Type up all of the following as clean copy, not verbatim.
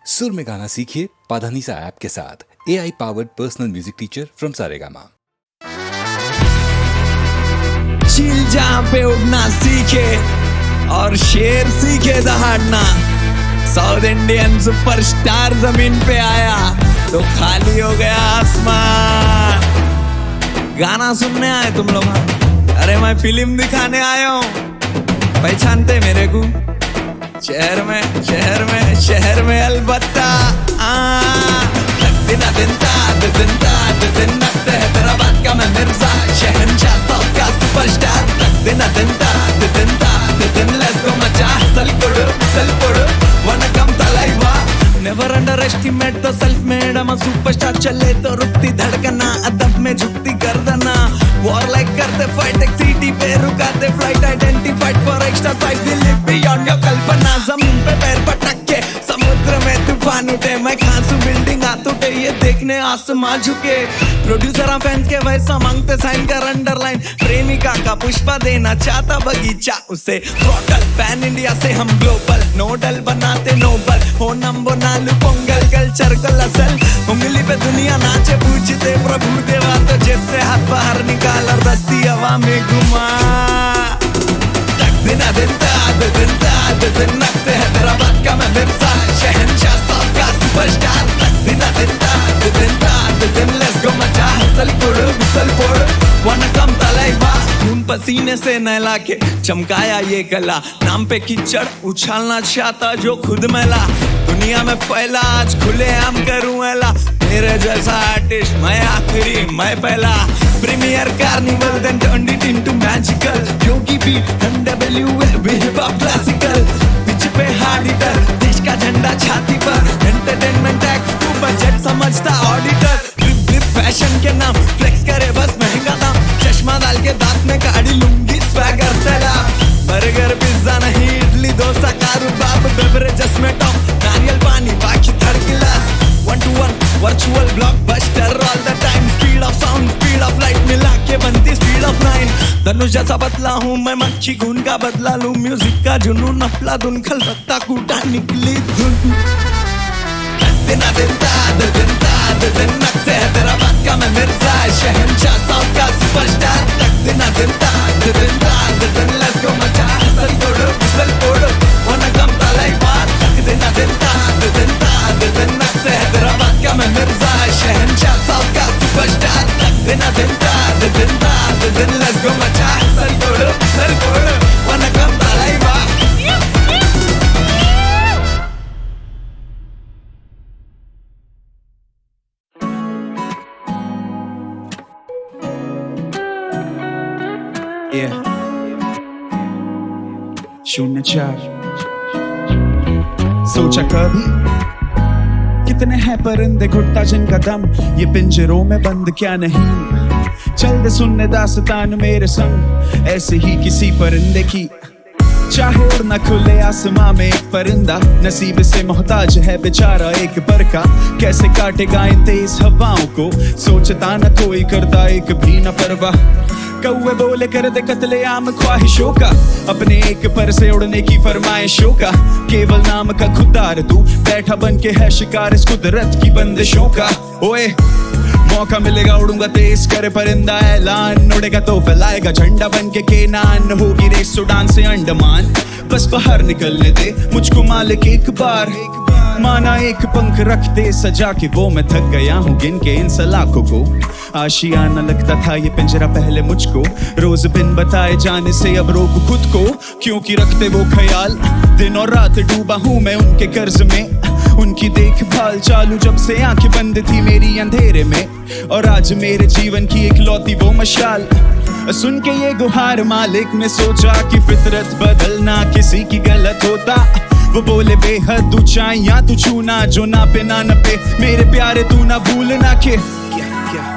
सुर में गाना सीखिए पाधानीसा ऐप के साथ। AI powered personal music teacher from Saregama. चील जहाँ पे उड़ना सीखे और शेर सीखे दहाड़ना। साउथ इंडियन सुपरस्टार जमीन पे आया तो खाली हो गया आसमान। गाना सुनने आए तुम लोग? अरे मैं फिल्म दिखाने आया हूँ, पहचानते मेरे को? शहर में अलबत्ता दिन दिन नक्ते है तेरा बात का मैं मिर्जा, शहंशाह साउथ का सुपरस्टार। दिन लेट्स गो मचा सल कोडु वनकम तलाइवा। Never underestimate the self made, I'm a superstar। चले तो रुकती धड़कना, अदब में झुकती गर्दना। वॉर लाइक करते फाइट, एक सिटी पे रुकाते flight. Identified for extra size, we live beyond your कल्पना। जमीन पे पैर पटक के समुद्र में तूफान उठे, मैं खांसू बिल्डिंग हाथ उठे, ये देखने आसमां झुके। प्रोड्यूसर फैंस के वैसा मांगते साइन कर अंडरलाइन। प्रेमिका का पुष्पा देना चाहता बगीचा उसे थ्रॉटल। पैन इंडिया से हम ग्लोबल, नोडल बनाते नोबल। हो नंबर नालू पोंगल कल्चर को लसल। उंगली पे दुनिया नाचे पूछते प्रभु देवा, तो जैसे हाथ बाहर निकाल और दस्ती हवा में घुमा। दिन नक्ते है तेरा बात का मैं मिर्जा, शहंशाह साउथ का सुपरस्टार। दिन लेट्स गो मचा सल कोडु वनकम तलाइवा। खून पसीने से नहला के चमकाया ये गला, नाम पे कीचड़ उछालना चाहता जो खुद मैला। दुनिया में फैला आज खुले आम करूं एला, मेरे जैसा आर्टिस्ट मैं आखिरी मैं पहला। Premier carnival then turned it into magical. Yogi beat NWA hip hop classical. Pitch पे हार्ड हिटर, देश का झंडा छाती पर। एंटरटेनमेंट एक्ट टू बजट समझता ऑडिटर। फैशन के नाम फ्लेक्स करे बस महंगा दाम। चश्मा डाल के दांत में गाड़ी लूंगी स्वैगर सैलाब। बर्गर पिज्जा नहीं इडली डोसा कारोबार। बेवरेजेस में टॉप नारियल पानी बाकी third class. 1-to-1 virtual blockbuster all the time. Speed of sound speed of light मिला के बनती स्पीड ऑफ 9। धनुष जैसा बदला हूँ मैं, मक्खी खून का बदला लूं। म्यूजिक का जुनून नफला धुन खलबत्ता कूटा निकली धुन। दिन नक्ते है तेरा बात का मैं मिर्जा, शहंशाह साउथ का सुपरस्टार। दिन लेट्स गो मचा सल कोडु वनकम तलाइवा। दिन नक्ते है तेरा बात का मैं मिर्जा, शहंशाह साउथ का सुपरस्टार। दिन लेट्स गो मचा सल कोडु वनकम तलाइवा। शून्य 4 सोचा कभी कितने हैं परिंदे घुटता जिनका दम ये पिंजरों में बंद क्या नहीं। चल दे सुनने दास्तान मेरे संग ऐसे ही किसी परिंदे की। चाहे उड़ना खुले आसमां में एक परिंदा, नसीब से मोहताज है बेचारा एक पर का। कैसे काटेगा इन तेज हवाओं को, सोचता न कोई करता एक भी न परवाह। कौवे बोले कर दे कत्ले आम ख्वाहिशों का, अपने एक पर से उड़ने की फरमाइशों का। केवल नाम का खुदार तू बैठा बन के है शिकार इस कुदरत की बंदिशों का। ओए मौका मिलेगा उड़ूंगा तेज करे परिंदा ऐलान। उड़ेगा तो फैलाएगा झंडा बन के केनान। होगी रेस सुडान से अंडमान, बस बाहर निकलने दे मुझको मालिक एक बार। माना एक पंख रख दे सजा के, वो मैं थक गया हूँ गिन के इन सलाखों को। आशियाना लगता था ये पिंजरा पहले मुझको, रोज बिन बताए जाने से अब रोक खुद को। क्योंकि रखते वो ख्याल दिन और रात डूबा हूँ मैं उनके कर्ज में। उनकी देखभाल चालू जब से आंखें बंद थी मेरी अंधेरे में। और आज मेरे जीवन की एक लौती वो मशाल। सुन के ये गुहार मालिक ने सोचा कि फितरत बदलना किसी की गलत होता। वो बोले बेहद ऊंचाइयां तू छूना, जो ना पे ना नपे मेरे प्यारे तू ना भूलना के।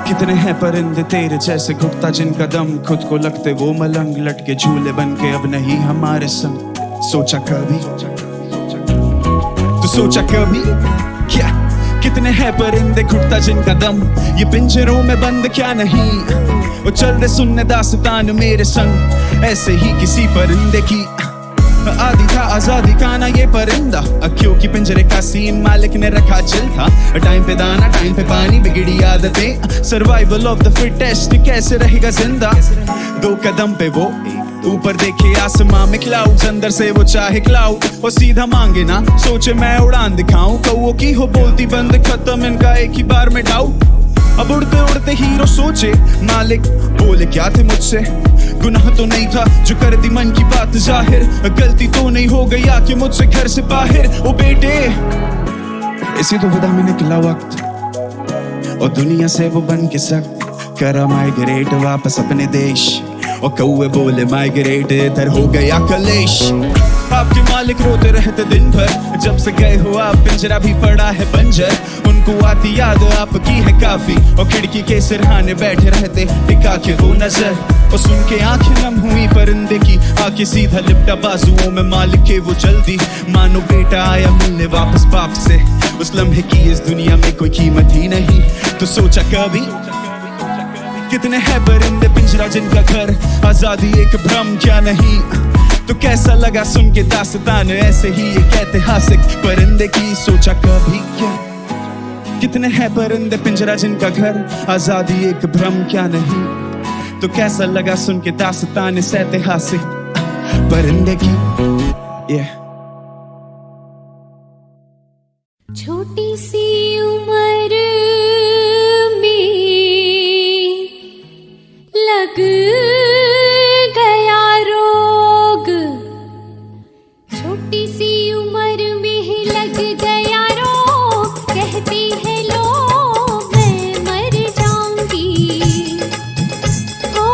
कितने हैं परिंदे तेरे जैसे घुटता जिनका दम, खुद को लगते वो मलंग लटके झूले बन के अब नहीं हमारे संग। सोचा कभी तू सोचा कभी क्या कितने हैं परिंदे घुटता जिनका दम ये पिंजरों में बंद क्या नहीं। वो चल दे सुनने दास्तान मेरे संग ऐसे ही किसी परिंदे की। आदि था आजादी का ना ये परिंदा, क्योंकि पिंजरे का सीन मालिक ने रखा चिल था। टाइम पे दाना टाइम पे पानी, बिगड़ी आदतें, सर्वाइवल ऑफ द फिटेस्ट, कैसे रहेगा जिंदा। 2 कदम पे वो ऊपर देखे आसमां में क्लाउड्स, अंदर से वो चाहे क्लाउड और सीधा मांगे ना, सोचे मैं उड़ान दिखाऊं। कौओं की हो बोलती बंद, खत्म इनका एक ही बार में डाउट। अब उड़ते उड़ते हीरो सोचे, मालिक बोले क्या थे मुझसे, गुनाह तो नहीं था जो कर दी मन की बात जाहिर, गलती तो नहीं हो गई आके मुझसे घर से बाहर। ओ बेटे इसी दुविधा में निकला वक्त, और दुनिया से वो बन के सख्त, करा माइग्रेट वापस अपने देश, और कौए बोले माइग्रेट इधर हो गया कलेश। आपके मालिक रोते रहते दिन भर, जब से गए हो आप पिंजरा भी पड़ा है बंजर। उनको आती याद आपकी है काफी, और खिड़की के सिरहाने बैठे रहते टिका के वो नजर, और सुन के आंखें नम हुई परिंदे की, आके सीधा लिपटा बाजुओं में मालिक के वो जल्दी, मानो बेटा आया मिलने वापस बाप से। उस लम्हे की इस दुनिया में कोई कीमत ही नहीं, तो सोचा कभी कितने हैं परिंदे पिंजरा जिनका घर, आजादी एक भ्रम क्या नहीं। तो कैसा लगा सुन के दास्तान ऐसे ही एक ऐतिहासिक परिंदे की, सोचा कभी क्या कितने हैं परिंदे पिंजरा जिनका घर, आजादी एक भ्रम क्या नहीं। तो कैसा लगा सुन के दास्तान इस ऐतिहासिक परिंदे की। छोटी सी उम्र में लग गया रोग, छोटी सी उम्र में लग गया रोग, कहती है लोग मैं मर जाऊंगी, ओ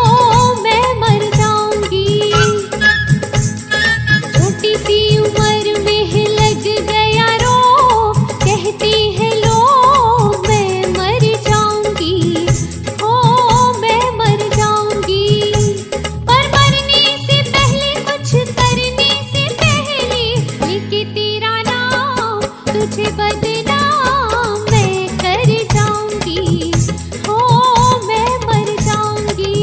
मैं मर जाऊंगी। छोटी सी उम्र में लग गया रोग, कहती है लोग मैं मर जाऊंगी, ओ मैं मर जाऊंगी। पर मरने से पहले कुछ करने से पहले लेके तेरा नाम तुझे बदनाम मैं कर जाऊंगी, ओ मैं मर जाऊंगी।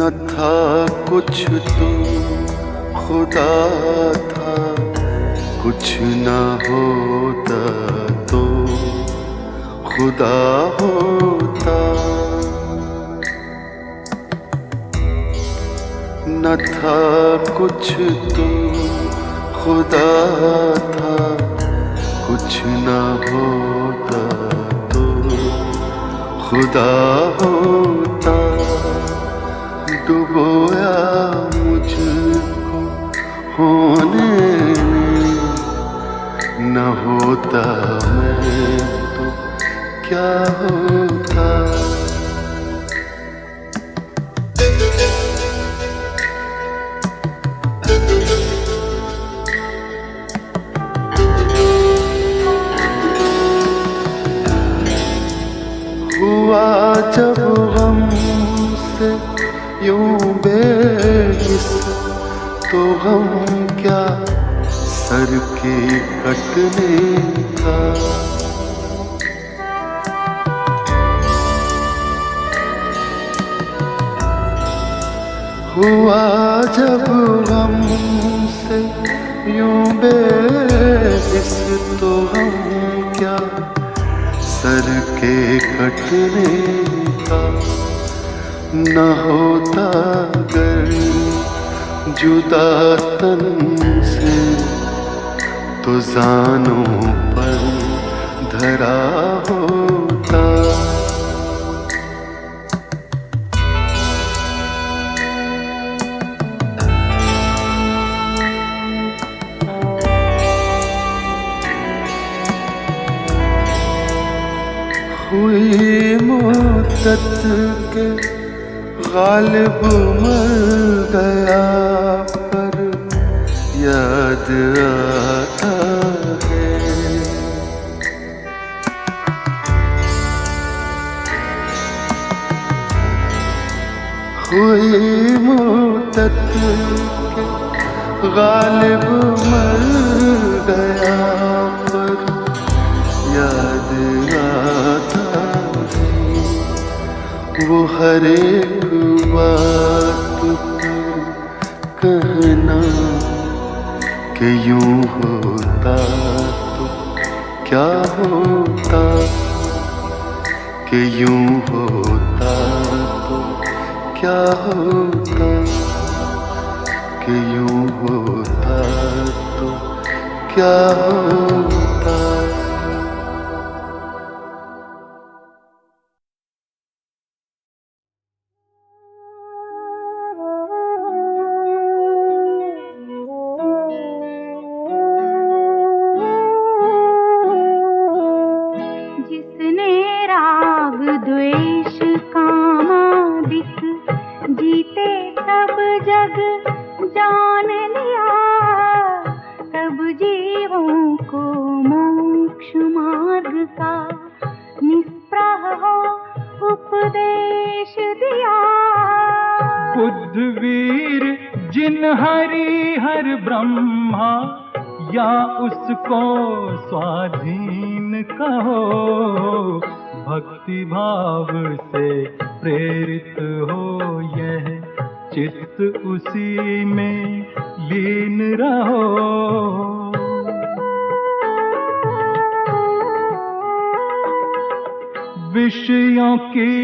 न था कुछ तो खुदा था, कुछ न होता तो खुदा होता। न था कुछ तो खुदा था, कुछ न होता तो खुदा होता। डुबोया मुझको होने में, न होता मैं तो क्या होता। हुआ जब हमसे यूं बेहिस, तो हम क्या सर के कटने का। हुआ जब हमसे यूं बेहिस, तो हम क्या सर के कटने का। न होता गर जुदा तन से, तो जानों पर धरा होता। हुई मुद्दत के गालिब मर गया, पर याद आता है। हुई मुद्दत के गालिब मर गया, पर याद आता है। वो हर एक बात पर कहना कि यूं होता तो क्या होता, कि यूं होता तो क्या होता, कि यूं होता तो क्या होता। जिसने राग द्वेष कामादिक जीते सब जग जान लिया, सब जीवों को मोक्ष मार्ग का निष्प्रह हो उपदेश दिया। बुद्ध वीर जिन हरि हर ब्रह्मा, या उसको स्वाधीन कहो। भक्ति भाव से प्रेरित हो यह चित्त, उसी में लीन रहो। विषयों की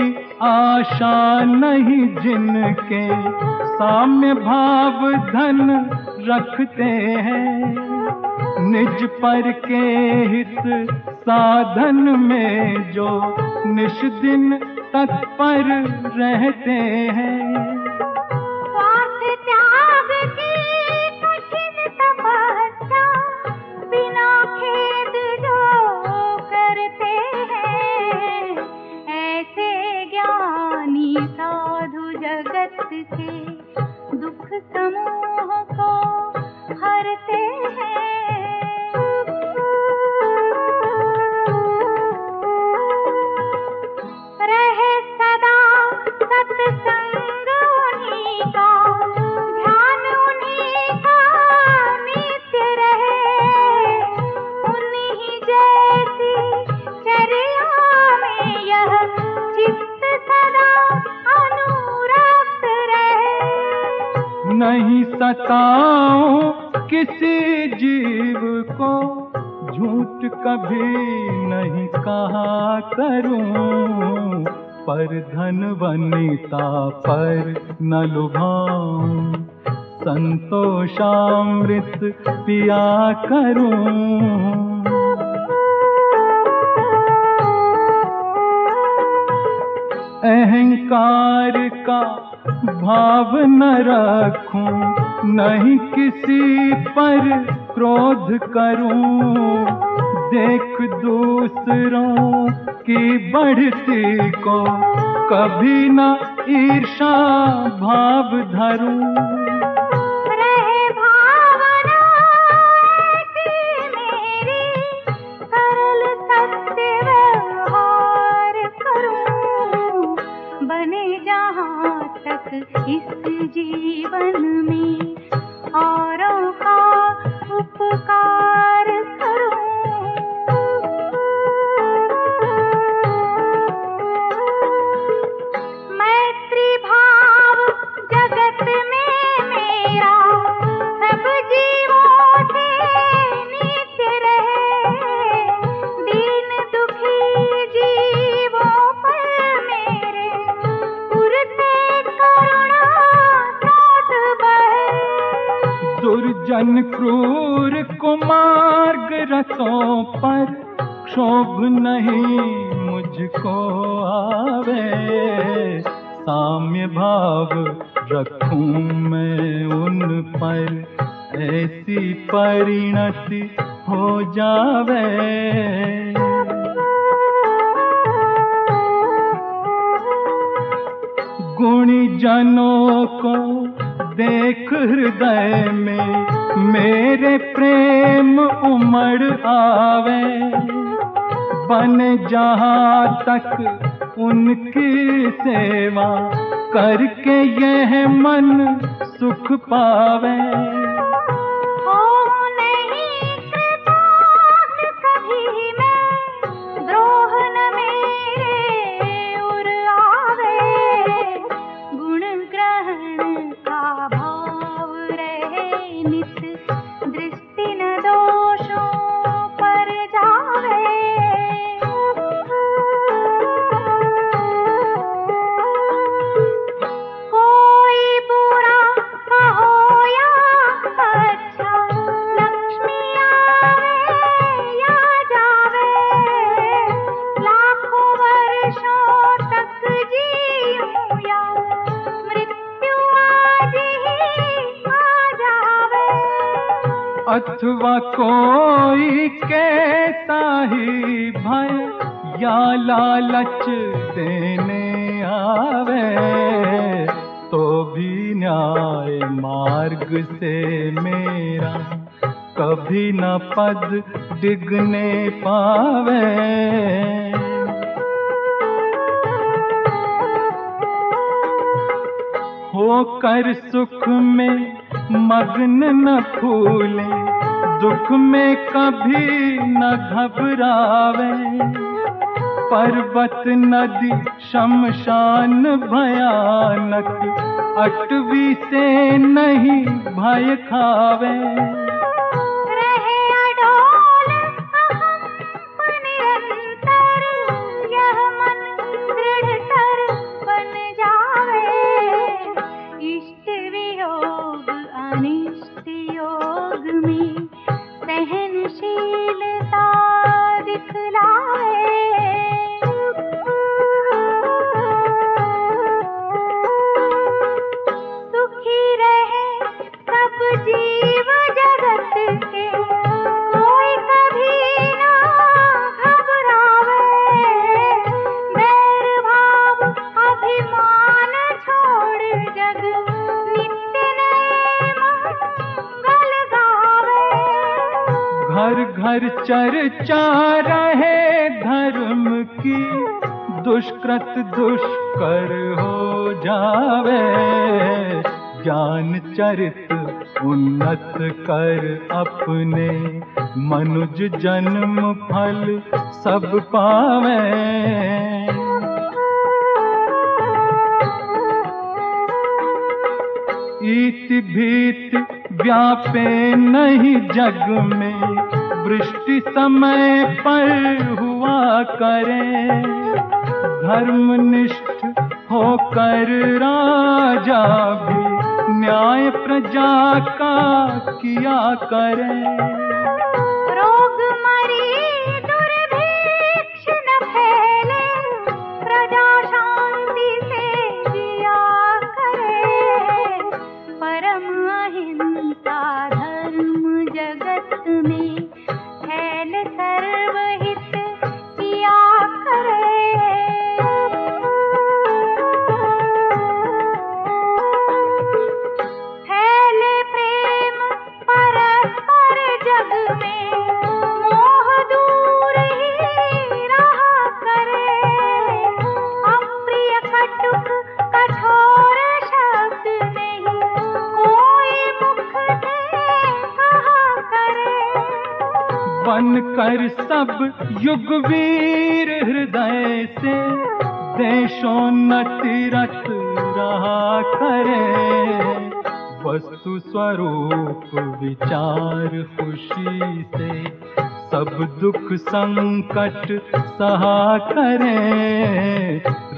आशा नहीं जिनके, साम्य भाव धन रखते हैं। निज पर के हित साधन में जो निश दिन तत्पर रहते हैं। स्वार्थ त्याग की कठिन तपस्या बिना खेद जो करते हैं, ऐसे ज्ञानी साधु जगत के दुख समूह को हरते हैं। रहे सदा सत्संग बताऊं किसी जीव को, झूठ कभी नहीं कहा करूं, पर धन वनिता पर न लुभाऊं, संतोषामृत पिया करूं। अहंकार का भाव न रखूं, नहीं किसी पर क्रोध करूं, देख दूसरों की बढ़ती को कभी न ईर्षा भाव धरूं। रहे भावना ऐसी मेरी, सरल सत्य व्यवहार करूं, बने जहाँ तक इस जीवन में औरों का उपकार करूं। मैत्री भाव जगत में मेरा, सब जीवों से नित्य रहे, दीन दुखी जीवों पर मेरे पुर से करुणा स्रोत बहे। दुर्जन क्रूर कुमार्ग रतों पर क्षोभ नहीं मुझको आवे, साम्य भाव रखूं मैं उन पर, ऐसी परिणति हो जावे। गुणी जनों को देख हृदय में मेरे प्रेम उमड़ आवे, बने जहाँ तक उनकी सेवा करके यह मन सुख पावे। हो नहीं कृतार्थ कभी मैं, द्रोह न मेरे उर आवे, गुण ग्रहण का भाव रहे नित, दृष्टि न दोषों पर जावे। कोई बुरा कहो या अच्छा, लक्ष्मी आवे या जावे, लाखों वर्षों तक जीऊं या मृत्यु आज ही आ जावे। अथवा कोई कैसा ही भय या लालच देने आवे, तो भी न्याय मार्ग से मेरा कभी न पद डिगने पावे। होकर सुख में मग्न न फूले, दुख में कभी न घबरावे, पर्वत नदी शमशान भयानक, अटवी से नहीं भय खावे। रहे अडोल अहम निरंतर, यह मन दृढ़तर बन जावे, इष्ट वियोग अनिष्ट योग में सहनशीलता दिखलावे। सुखी रहे सब जीव जगत के, कोई कभी ना घबरावे, बैर भाव अभिमान छोड़ जग नित्य नए मंगल गावे। घर घर चर्चा रहे धर्म की, दुष्कृत दुष्कर हो जावे, ज्ञान चरित उन्नत कर अपने, मनुज जन्म फल सब पावे। ईति भीति व्यापे नहीं जग में, वृष्टि समय पर हुआ करे। धर्मनिष्ठ होकर राजा भी न्याय प्रजा का किया करे। रोग मरी दुर्भिक्ष न फैले, प्रजा शांति से जिया करे। परम अहिंसा धर्म जगत में, फैल सर्वहित किया करे। फैले प्रेम परस्पर जग में, मोह दूर ही रहा करे। अप्रिय कटुक कठोर शब्द नहीं, कोई मुख से कहा करे। बन कर सब युगवीर हृदय से, देशोन्नति रत रहा करे। वस्तु स्वरूप विचार खुशी से, सब दुख संकट सहा करे।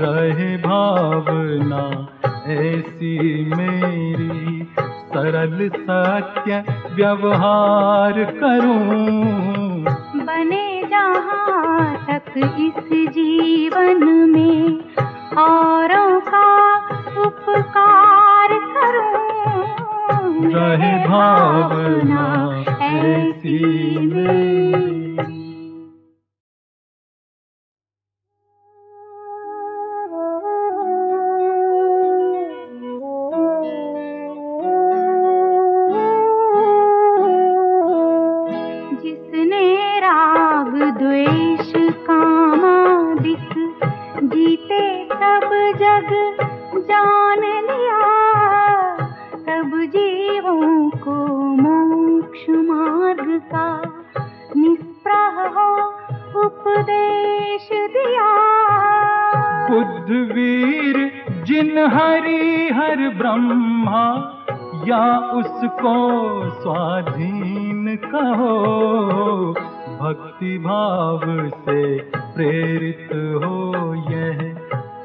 रहे भावना ऐसी मेरी, सरल सत्य व्यवहार करूं। बने जहाँ तक इस जीवन में, औरों का उपकार करूं। रहे भावना ऐसी मेरी। जिसने राग द्वेष कामादिक, जीते सब जग जान लिया। सब जीवों को मोक्ष मार्ग का निष्प्रह हो उपदेश दिया। बुद्ध वीर जिन हरि हर ब्रह्मा, या उसको स्वाधीन कहो। भक्ति भाव से प्रेरित हो यह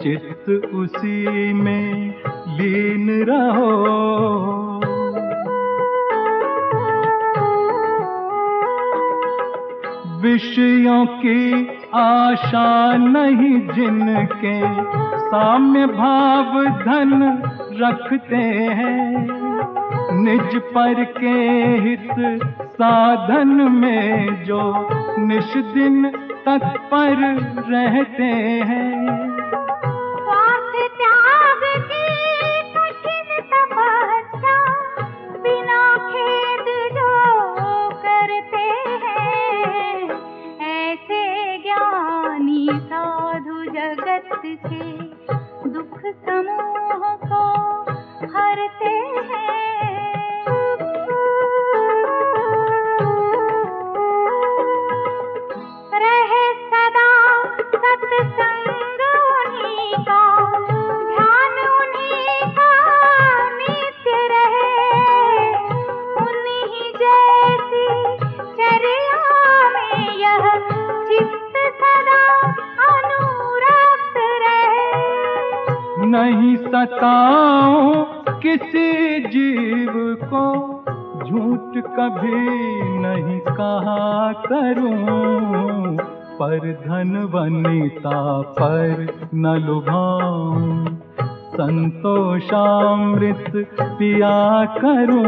चित्त, उसी में लीन रहो। विषयों की आशा नहीं जिनके, साम्य भाव धन रखते हैं। निज पर के हित साधन में जो निश दिन तत्पर रहते हैं। स्वार्थ त्याग की कठिन तपस्या, बिना खेद जो करते हैं। ऐसे ज्ञानी साधु जगत के दुख समूह को हरते हैं। रहे सदा सत्संग उन्हीं का, ध्यान उन्हीं का नित्य रहे। उन्हीं जैसी चर्या में यह चित्त सदा अनुरक्त रहे। नहीं सताऊं किसी जीव को, झूठ कभी नहीं कहा करूं। पर धन वनिता पर न लुभाऊं, संतोषामृत पिया करूं।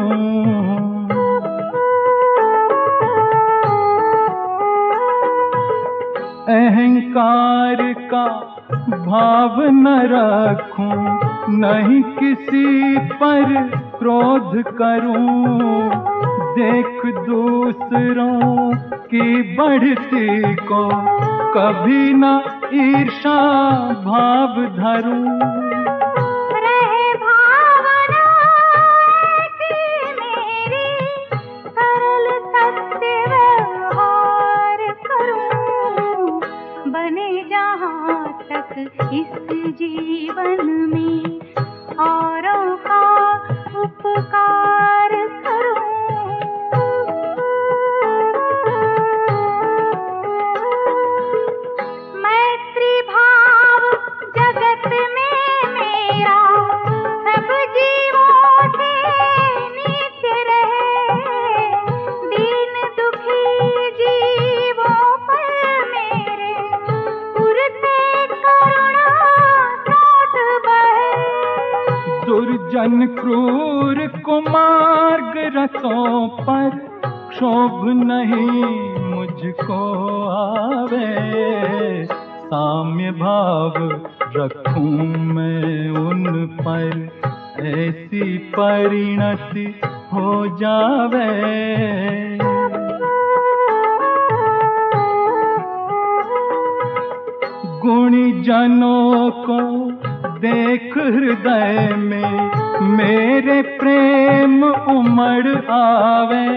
अहंकार का भाव न रखूं, नहीं किसी पर क्रोध करूं। देख दूसरों की बढ़ती को, कभी न ईर्षा भाव धरूं। रहे भावना ऐसी मेरी, सरल सत्य व्यवहार करूं। बने जहाँ तक इस जीवन में, औरों का जन क्रूर कुमार्ग रतों पर क्षोभ नहीं मुझको आवे। साम्य भाव रखूं मैं उन पर, ऐसी परिणति हो जावे। गुणी जनों को देख हृदय में मेरे प्रेम उमड़ आवे।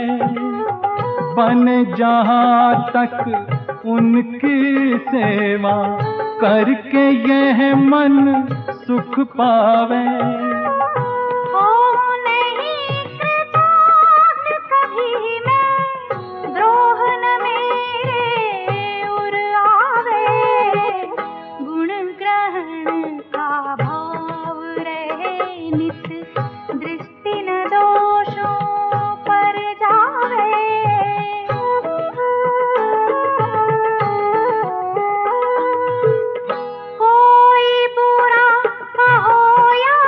बने जहाँ तक उनकी सेवा करके यह मन सुख पावे। हो नहीं कृतार्थ कभी मैं, द्रोह न मेरे उर आवे। गुण ग्रहण का भाव रहे नित, दृष्टि न दोषों पर जावे। कोई बुरा कहो या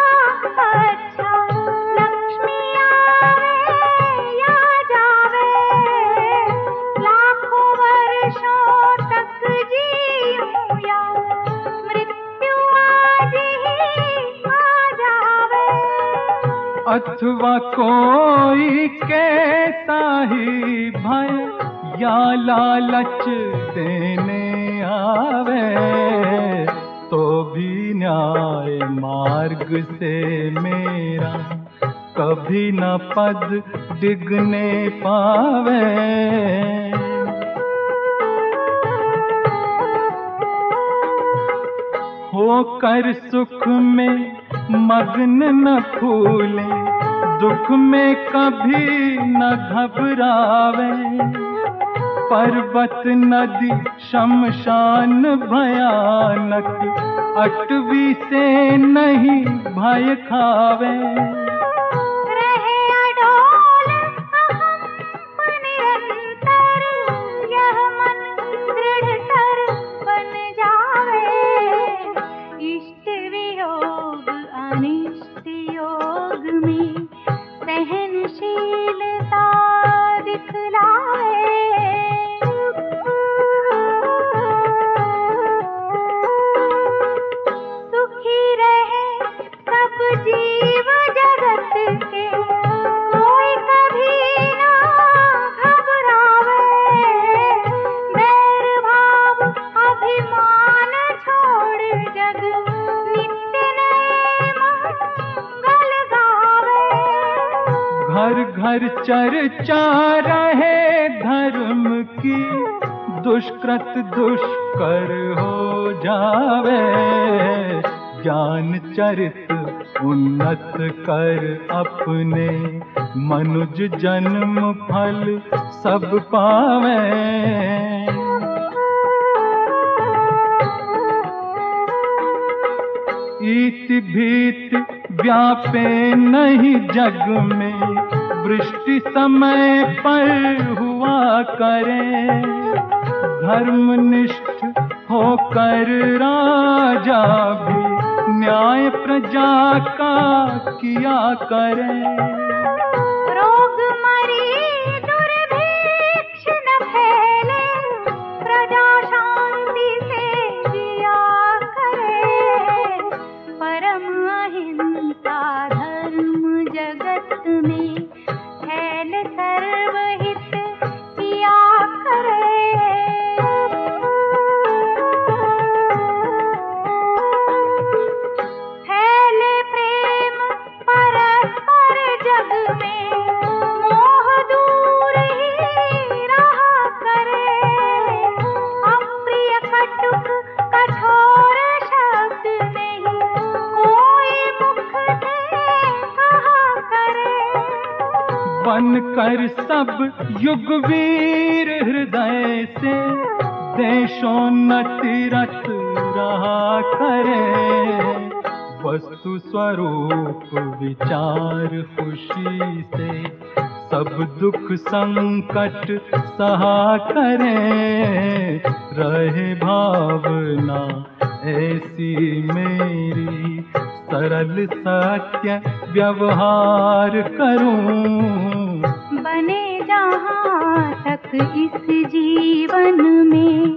अच्छा, लक्ष्मी आवे या जावे। लाखों वर्षों तक जीऊं या मृत्यु आज ही आ जावे। अथवा कोई कैसा ही भय या लालच देने आवे, तो भी न्याय मार्ग से मेरा कभी न पद डिगने पावे। होकर सुख में मग्न न फूले, दुख में कभी न घबरावे। पर्वत नदी शमशान भयानक, अटवी से नहीं भय खावे। रहे अडोल अहं निरंतर, यह मन दृढ़तर बन जावे। इष्ट वियोग अनिष्ट योग में सहनशीलता दिखलावे। सुखी रहे सब जीव जगत के, कोई कभी ना घबरावे। बैर भाव अभिमान छोड़ जग नित्य नए मंगल गावे। घर घर चर्चा रहे धर्म की, दुष्कृत दुष्कर हो जावे। ज्ञान चरित उन्नत कर अपने, मनुज जन्म फल सब पावे। ईति भीति व्यापे नहीं जग में, वृष्टि समय पर हुआ करे। धर्मनिष्ठ होकर राजा भी न्याय प्रजा का किया करे। रोग मरी दुर्भिक्ष न फैले, प्रजा शांति से जिया करे। परम अहिंसा धर्म जगत में, फैल सर्वहित किया करे। फैले प्रेम परस्पर जग में, मोह दूर ही रहा करे। अप्रिय कटुक कठोर शब्द नहीं, कोई मुख से कहा करे। बन कर सब युगवीर हृदय से, देशोन्नति रत रहा करे। वस्तु स्वरूप विचार खुशी से, सब दुख संकट सहा करे। रहे भावना ऐसी मेरी सरल सत्य व्यवहार करूं। बने जहाँ तक इस जीवन में